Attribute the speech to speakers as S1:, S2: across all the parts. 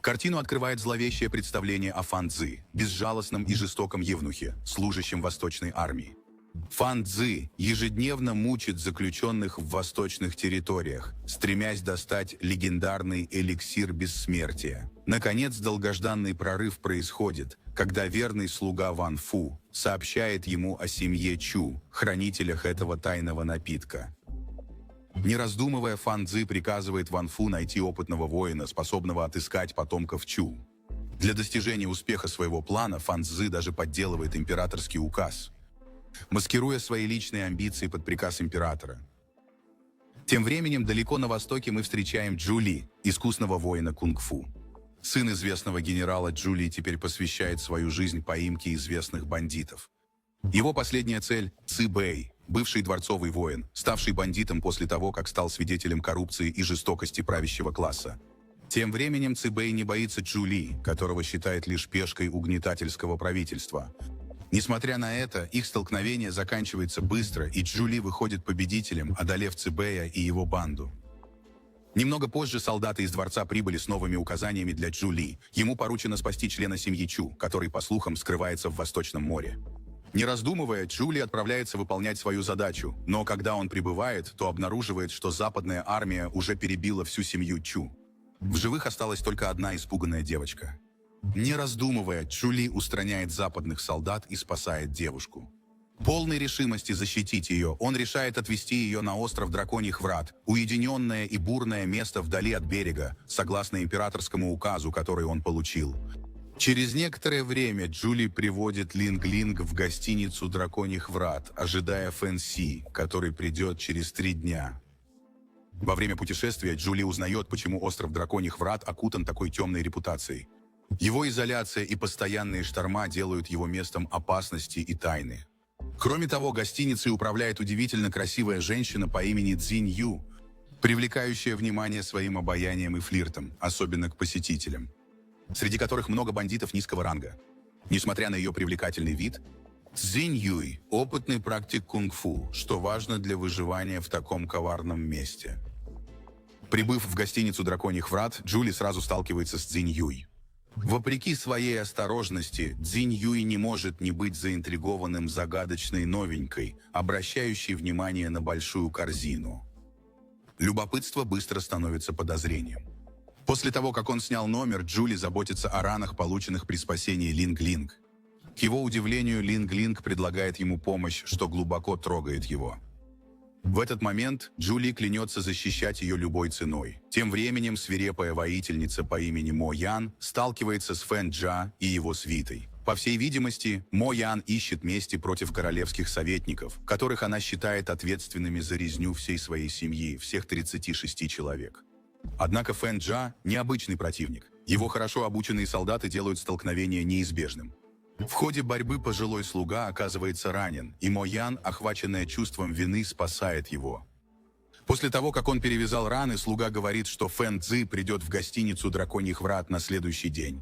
S1: Картину открывает зловещее представление о Фан Цзы, безжалостном и жестоком евнухе, служащем восточной армии. Фан Цзы ежедневно мучит заключенных в восточных территориях, стремясь достать легендарный эликсир бессмертия. Наконец, долгожданный прорыв происходит, когда верный слуга Ван Фу сообщает ему о семье Чу, хранителях этого тайного напитка. Не раздумывая, Фан Цзы приказывает Ван Фу найти опытного воина, способного отыскать потомков Чу. Для достижения успеха своего плана Фан Цзы даже подделывает императорский указ, маскируя свои личные амбиции под приказ императора. Тем временем далеко на востоке мы встречаем Джу Ли, искусного воина кунг-фу. Сын известного генерала Джу Ли теперь посвящает свою жизнь поимке известных бандитов. Его последняя цель – Ци Бэй, бывший дворцовый воин, ставший бандитом после того, как стал свидетелем коррупции и жестокости правящего класса. Тем временем Ци Бэй не боится Джу Ли, которого считает лишь пешкой угнетательского правительства. Несмотря на это, их столкновение заканчивается быстро, и Джу Ли выходит победителем, одолев Ци Бэя и его банду. Немного позже солдаты из дворца прибыли с новыми указаниями для Джу Ли. Ему поручено спасти члена семьи Чу, который, по слухам, скрывается в Восточном море. Не раздумывая, Джу Ли отправляется выполнять свою задачу, но когда он прибывает, то обнаруживает, что западная армия уже перебила всю семью Чу. В живых осталась только одна испуганная девочка. Не раздумывая, Джу Ли устраняет западных солдат и спасает девушку. Полной решимости защитить ее, он решает отвезти ее на остров Драконьих Врат, уединенное и бурное место вдали от берега, согласно императорскому указу, который он получил. Через некоторое время Джу Ли приводит Линг-Линг в гостиницу Драконьих Врат, ожидая Фэн Си, который придет через 3 дня. Во время путешествия Джу Ли узнает, почему остров Драконьих Врат окутан такой темной репутацией. Его изоляция и постоянные шторма делают его местом опасности и тайны. Кроме того, гостиницей управляет удивительно красивая женщина по имени Цзинь Ю, привлекающая внимание своим обаянием и флиртом, особенно к посетителям, среди которых много бандитов низкого ранга. Несмотря на ее привлекательный вид, Цзинь Юй – опытный практик кунг-фу, что важно для выживания в таком коварном месте. Прибыв в гостиницу Драконьих Врат, Джу Ли сразу сталкивается с Цзинь Юй. Вопреки своей осторожности, Цзинь Юй не может не быть заинтригованным загадочной новенькой, обращающей внимание на большую корзину. Любопытство быстро становится подозрением. После того, как он снял номер, Джу Ли заботится о ранах, полученных при спасении Линг-Линг. К его удивлению, Линг-Линг предлагает ему помощь, что глубоко трогает его. В этот момент Джу Ли клянется защищать ее любой ценой. Тем временем свирепая воительница по имени Мо Ян сталкивается с Фэн Джа и его свитой. По всей видимости, Мо Ян ищет мести против королевских советников, которых она считает ответственными за резню всей своей семьи, всех 36 человек. Однако Фэн Джа – необычный противник. Его хорошо обученные солдаты делают столкновение неизбежным. В ходе борьбы пожилой слуга оказывается ранен, и Мо Ян, охваченная чувством вины, спасает его. После того, как он перевязал раны, слуга говорит, что Фэн Цзы придет в гостиницу Драконьих Врат на следующий день.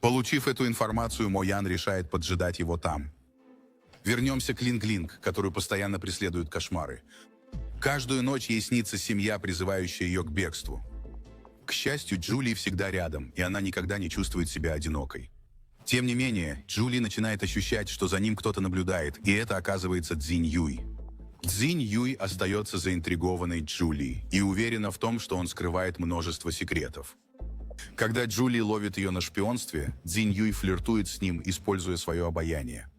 S1: Получив эту информацию, Мо Ян решает поджидать его там. Вернемся к Линг-Линг, которую постоянно преследуют кошмары. Каждую ночь ей снится семья, призывающая ее к бегству. К счастью, Джу Ли всегда рядом, и она никогда не чувствует себя одинокой. Тем не менее, Джу Ли начинает ощущать, что за ним кто-то наблюдает, и это оказывается Цзинь Юй. Цзинь Юй остается заинтригованной Джу Ли и уверена в том, что он скрывает множество секретов. Когда Джу Ли ловит ее на шпионстве, Цзинь Юй флиртует с ним, используя свое обаяние.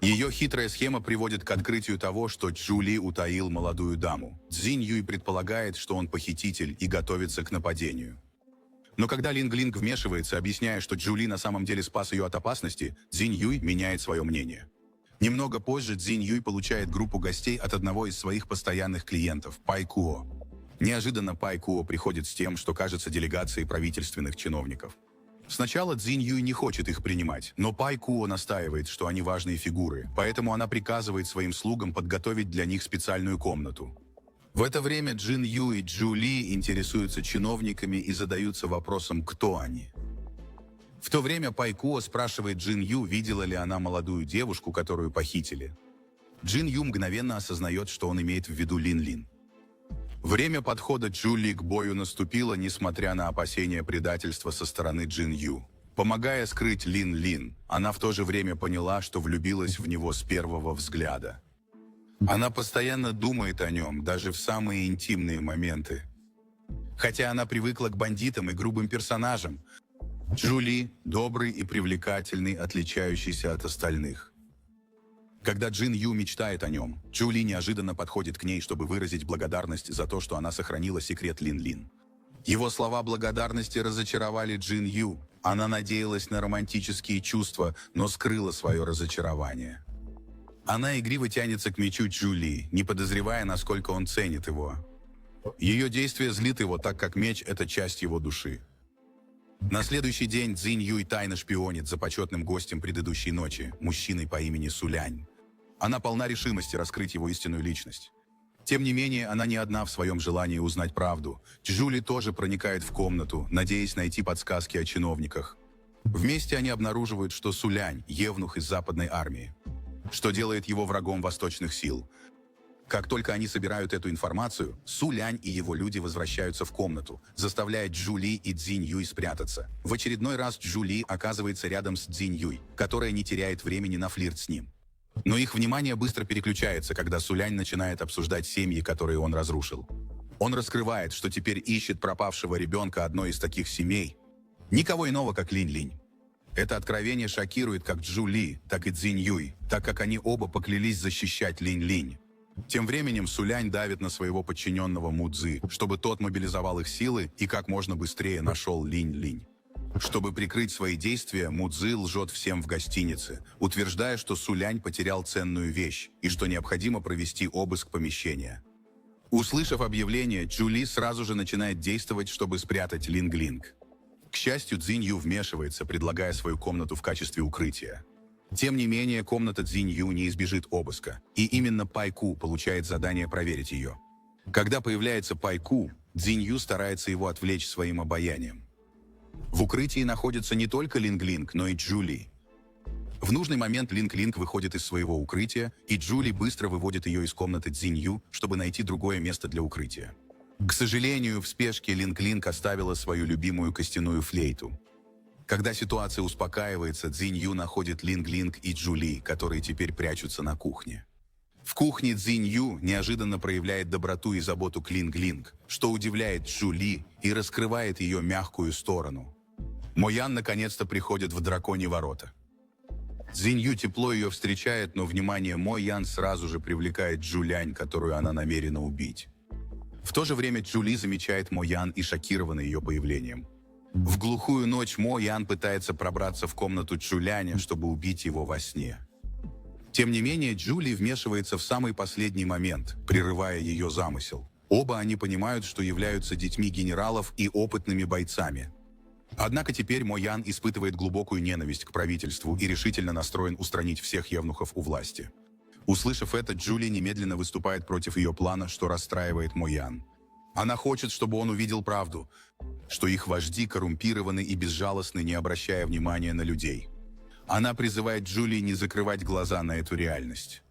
S1: Ее хитрая схема приводит к открытию того, что Джу Ли утаил молодую даму. Цзинь Юй предполагает, что он похититель и готовится к нападению. Но когда Линг-Линг вмешивается, объясняя, что Джу Ли на самом деле спас ее от опасности, Цзинь Юй меняет свое мнение. Немного позже Цзинь Юй получает группу гостей от одного из своих постоянных клиентов – Пай Куо. Неожиданно Пай Куо приходит с тем, что кажется делегацией правительственных чиновников. Сначала Цзинь Юй не хочет их принимать, но Пай Куо настаивает, что они важные фигуры, поэтому она приказывает своим слугам подготовить для них специальную комнату. В это время Джин Ю и Джу Ли интересуются чиновниками и задаются вопросом, кто они. В то время Пай Куо спрашивает Джин Ю, видела ли она молодую девушку, которую похитили. Джин Ю мгновенно осознает, что он имеет в виду Лин Лин. Время подхода Джули к бою наступило, несмотря на опасения предательства со стороны Джин Ю. Помогая скрыть Лин Лин, она в то же время поняла, что влюбилась в него с первого взгляда. Она постоянно думает о нем, даже в самые интимные моменты. Хотя она привыкла к бандитам и грубым персонажам, Джули – добрый и привлекательный, отличающийся от остальных. Когда Джин Ю мечтает о нем, Джули неожиданно подходит к ней, чтобы выразить благодарность за то, что она сохранила секрет Лин Лин. Его слова благодарности разочаровали Джин Ю. Она надеялась на романтические чувства, но скрыла свое разочарование. Она игриво тянется к мечу Джули, не подозревая, насколько он ценит его. Ее действие злит его, так как меч – это часть его души. На следующий день Цзинь Юй тайно шпионит за почетным гостем предыдущей ночи, мужчиной по имени Сулянь. Она полна решимости раскрыть его истинную личность. Тем не менее, она не одна в своем желании узнать правду. Джули тоже проникает в комнату, надеясь найти подсказки о чиновниках. Вместе они обнаруживают, что Сулянь – евнух из западной армии, что делает его врагом восточных сил. Как только они собирают эту информацию, Сулянь и его люди возвращаются в комнату, заставляя Джули и Цзинь Юй спрятаться. В очередной раз Джули оказывается рядом с Цзинь Юй, которая не теряет времени на флирт с ним. Но их внимание быстро переключается, когда Сулянь начинает обсуждать семьи, которые он разрушил. Он раскрывает, что теперь ищет пропавшего ребенка одной из таких семей. Никого иного, как Линь Линь. Это откровение шокирует как Джули, так и Цзинь Юй, так как они оба поклялись защищать Линь Линь. Тем временем Сулянь давит на своего подчиненного Мудзи, чтобы тот мобилизовал их силы и как можно быстрее нашел Линь Линь. Чтобы прикрыть свои действия, Мудзи лжет всем в гостинице, утверждая, что Сулянь потерял ценную вещь и что необходимо провести обыск помещения. Услышав объявление, Джули сразу же начинает действовать, чтобы спрятать Линг Линг. К счастью, Цзинь Ю вмешивается, предлагая свою комнату в качестве укрытия. Тем не менее, комната Цзинь Ю не избежит обыска, и именно Пай Ку получает задание проверить ее. Когда появляется Пай Ку, Цзинь Ю старается его отвлечь своим обаянием. В укрытии находится не только Линг Линг, но и Джули. В нужный момент Линг Линг выходит из своего укрытия, и Джули быстро выводит ее из комнаты Цзинь Ю, чтобы найти другое место для укрытия. К сожалению, в спешке Линг Линг оставила свою любимую костяную флейту. Когда ситуация успокаивается, Цзинь Ю находит Линг Линг и Джули, которые теперь прячутся на кухне. В кухне Цзинь Ю неожиданно проявляет доброту и заботу к Линг Линг, что удивляет Джули и раскрывает ее мягкую сторону. Мо Ян наконец-то приходит в драконьи ворота. Цзинь Ю тепло ее встречает, но внимание Мо Ян сразу же привлекает Джулянь, которую она намерена убить. В то же время Джули замечает Мо Ян и шокирована ее появлением. В глухую ночь Мо Ян пытается пробраться в комнату Джуляня, чтобы убить его во сне. Тем не менее, Джули вмешивается в самый последний момент, прерывая ее замысел. Оба они понимают, что являются детьми генералов и опытными бойцами. Однако теперь Мо Ян испытывает глубокую ненависть к правительству и решительно настроен устранить всех евнухов у власти. Услышав это, Джули немедленно выступает против ее плана, что расстраивает Мо Ян. Она хочет, чтобы он увидел правду, что их вожди коррумпированы и безжалостны, не обращая внимания на людей. Она призывает Джули не закрывать глаза на эту реальность.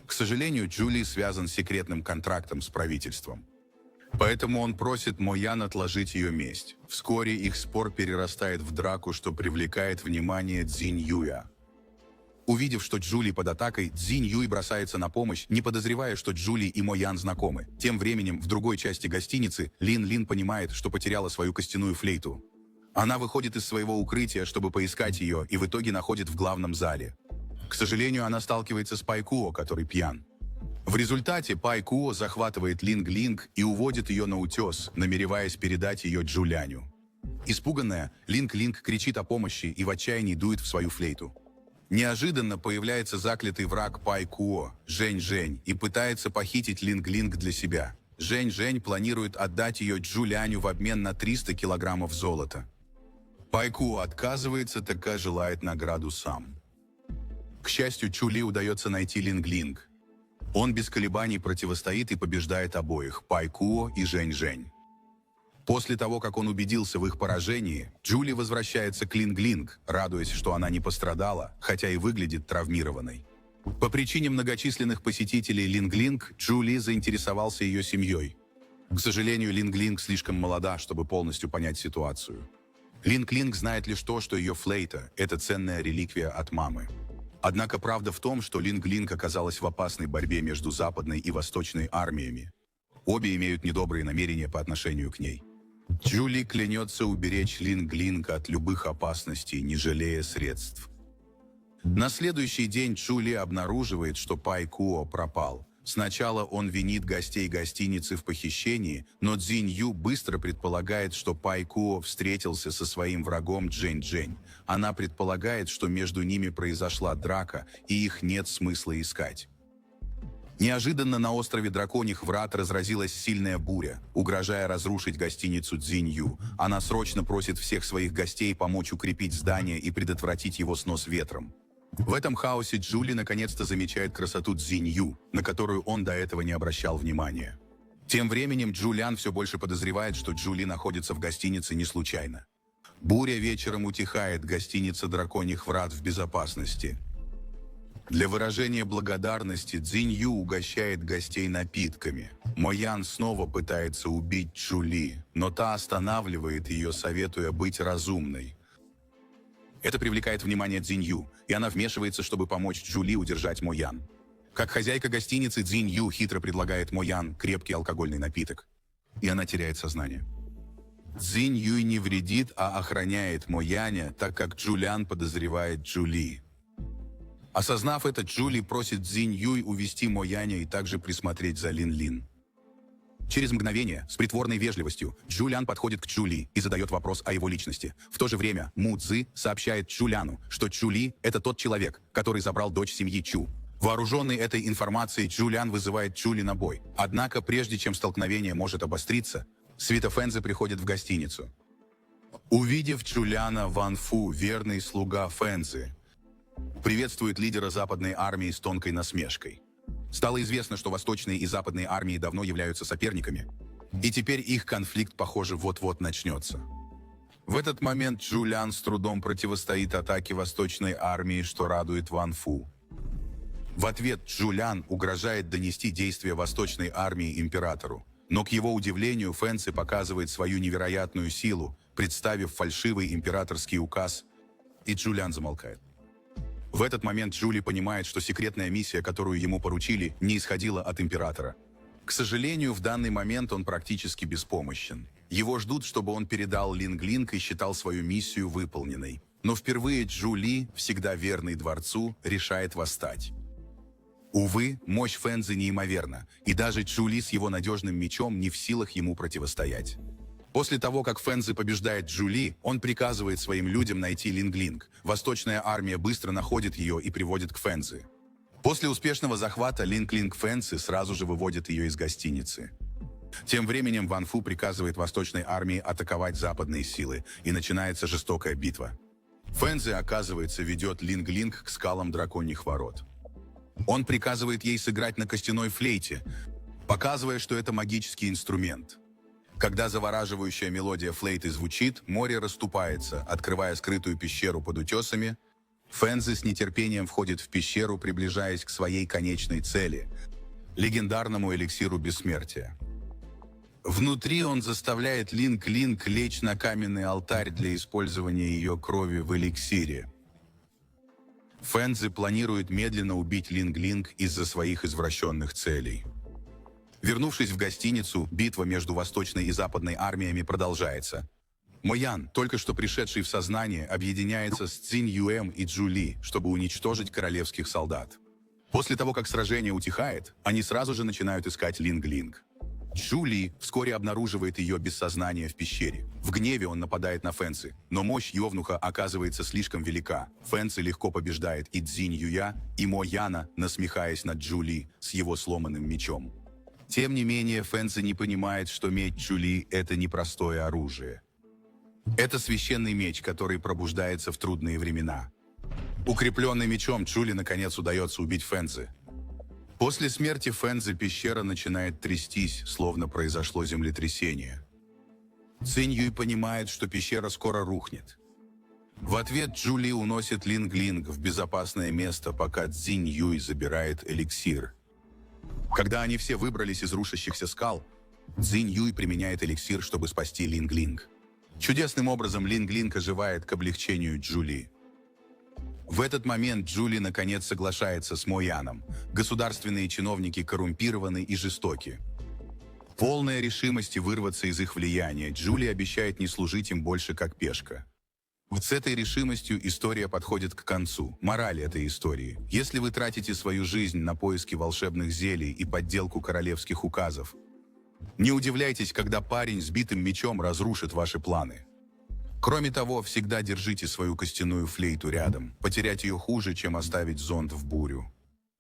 S1: К сожалению, Джули связан с секретным контрактом с правительством. Поэтому он просит Мо Ян отложить ее месть. Вскоре их спор перерастает в драку, что привлекает внимание Цзинь Юя. Увидев, что Джули под атакой, Цзинь Юй бросается на помощь, не подозревая, что Джули и Мо Ян знакомы. Тем временем, в другой части гостиницы, Лин Лин понимает, что потеряла свою костяную флейту. Она выходит из своего укрытия, чтобы поискать ее, и в итоге находит в главном зале. К сожалению, она сталкивается с Пай Куо, который пьян. В результате Пай Куо захватывает Линг Линг и уводит ее на утес, намереваясь передать ее Джуляню. Испуганная, Линг Линг кричит о помощи и в отчаянии дует в свою флейту. Неожиданно появляется заклятый враг Пай Куо, Жень Жень, и пытается похитить Линг Линг для себя. Жень Жень планирует отдать ее Джуляню в обмен на 300 килограммов золота. Пай Куо отказывается, так как желает награду сам. К счастью, Чули удается найти Линг Линг. Он без колебаний противостоит и побеждает обоих, Пай Куо и Жень Жень. После того, как он убедился в их поражении, Джули возвращается к Линг Линг, радуясь, что она не пострадала, хотя и выглядит травмированной. По причине многочисленных посетителей Линг Линг, Джули заинтересовался ее семьей. К сожалению, Линг-Линг слишком молода, чтобы полностью понять ситуацию. Линг-Линг знает лишь то, что ее флейта – это ценная реликвия от мамы. Однако правда в том, что Линг-Линг оказалась в опасной борьбе между западной и восточной армиями. Обе имеют недобрые намерения по отношению к ней. Джули клянется уберечь Линг-Линг от любых опасностей, не жалея средств. На следующий день Джули обнаруживает, что Пай Куо пропал. Сначала он винит гостей гостиницы в похищении, но Цзинь Ю быстро предполагает, что Пай Куо встретился со своим врагом Джень-Джень. Она предполагает, что между ними произошла драка, и их нет смысла искать. Неожиданно на острове Драконьих Врат разразилась сильная буря, угрожая разрушить гостиницу Цзинь Ю. Она срочно просит всех своих гостей помочь укрепить здание и предотвратить его снос ветром. В этом хаосе Джули наконец-то замечает красоту Цзинь Ю, на которую он до этого не обращал внимания. Тем временем Джулян все больше подозревает, что Джули находится в гостинице не случайно. Буря вечером утихает, гостиница Драконьих Врат в безопасности. Для выражения благодарности Цзинь Ю угощает гостей напитками. Мо Ян снова пытается убить Джули, но та останавливает ее, советуя быть разумной. Это привлекает внимание Цзинь Ю, и она вмешивается, чтобы помочь Джули удержать Мо Ян. Как хозяйка гостиницы, Цзинь Ю хитро предлагает Мо Ян крепкий алкогольный напиток, и она теряет сознание. Цзинь Юй не вредит, а охраняет Мо Яня, так как Джулян подозревает Джули. Осознав это, Джули просит Цзинь Юй увести Мо Яня и также присмотреть за Лин-Лин. Через мгновение, с притворной вежливостью, Джулян подходит к Джули и задает вопрос о его личности. В то же время Му Цзы сообщает Джуляну, что Джули – это тот человек, который забрал дочь семьи Чу. Вооруженный этой информацией, Джулян вызывает Джули на бой. Однако, прежде чем столкновение может обостриться, свита Фэнзи приходит в гостиницу. Увидев Джуляна, Ван Фу, верный слуга Фэнзи, приветствует лидера западной армии с тонкой насмешкой. Стало известно, что восточные и западные армии давно являются соперниками, и теперь их конфликт, похоже, вот-вот начнется. В этот момент Джулян с трудом противостоит атаке восточной армии, что радует Ван Фу. В ответ Джулян угрожает донести действия восточной армии императору, но, к его удивлению, Фэнзи показывает свою невероятную силу, представив фальшивый императорский указ, и Джулян замолкает. В этот момент Джули понимает, что секретная миссия, которую ему поручили, не исходила от императора. К сожалению, в данный момент он практически беспомощен. Его ждут, чтобы он передал Линг-Линг и считал свою миссию выполненной. Но впервые Джули, всегда верный дворцу, решает восстать. Увы, мощь Фэнзи неимоверна, и даже Джули с его надежным мечом не в силах ему противостоять. После того, как Фэнзи побеждает Джули, он приказывает своим людям найти Линг-Линг. Восточная армия быстро находит ее и приводит к Фэнзи. После успешного захвата Линг-Линг Фэнзи сразу же выводит ее из гостиницы. Тем временем Ван Фу приказывает восточной армии атаковать западные силы, и начинается жестокая битва. Фэнзи, оказывается, ведет Линг-Линг к скалам Драконьих Ворот. Он приказывает ей сыграть на костяной флейте, показывая, что это магический инструмент. Когда завораживающая мелодия флейты звучит, море расступается, открывая скрытую пещеру под утесами. Фэнзи с нетерпением входит в пещеру, приближаясь к своей конечной цели – легендарному эликсиру бессмертия. Внутри он заставляет Линг-Линг лечь на каменный алтарь для использования ее крови в эликсире. Фэнзи планирует медленно убить Линг-Линг из-за своих извращенных целей. Вернувшись в гостиницу, битва между восточной и западной армиями продолжается. Мо Ян, только что пришедший в сознание, объединяется с Цзинь Юэм и Джули, чтобы уничтожить королевских солдат. После того, как сражение утихает, они сразу же начинают искать Линг-Линг. Джули вскоре обнаруживает ее без сознания в пещере. В гневе он нападает на Фэнзи, но мощь Йовнуха оказывается слишком велика. Фэнзи легко побеждает и Цзинь Юя, и Мо Яна, насмехаясь над Джули с его сломанным мечом. Тем не менее, Фэнзи не понимает, что меч Джули – это непростое оружие. Это священный меч, который пробуждается в трудные времена. Укрепленный мечом Джули наконец удается убить Фэнзи. После смерти Фэнзи пещера начинает трястись, словно произошло землетрясение. Цинь Юй понимает, что пещера скоро рухнет. В ответ Джули уносит Линг-Линг в безопасное место, пока Цзинь Юй забирает эликсир. Когда они все выбрались из рушащихся скал, Цзинь Юй применяет эликсир, чтобы спасти Линг-Линг. Чудесным образом Линг-Линг оживает к облегчению Джули. В этот момент Джули наконец соглашается с Мо Яном. Государственные чиновники коррумпированы и жестоки. Полная решимости вырваться из их влияния, Джули обещает не служить им больше как пешка. Вот с этой решимостью история подходит к концу. Мораль этой истории. Если вы тратите свою жизнь на поиски волшебных зелий и подделку королевских указов, не удивляйтесь, когда парень с битым мечом разрушит ваши планы. Кроме того, всегда держите свою костяную флейту рядом. Потерять ее хуже, чем оставить зонт в бурю.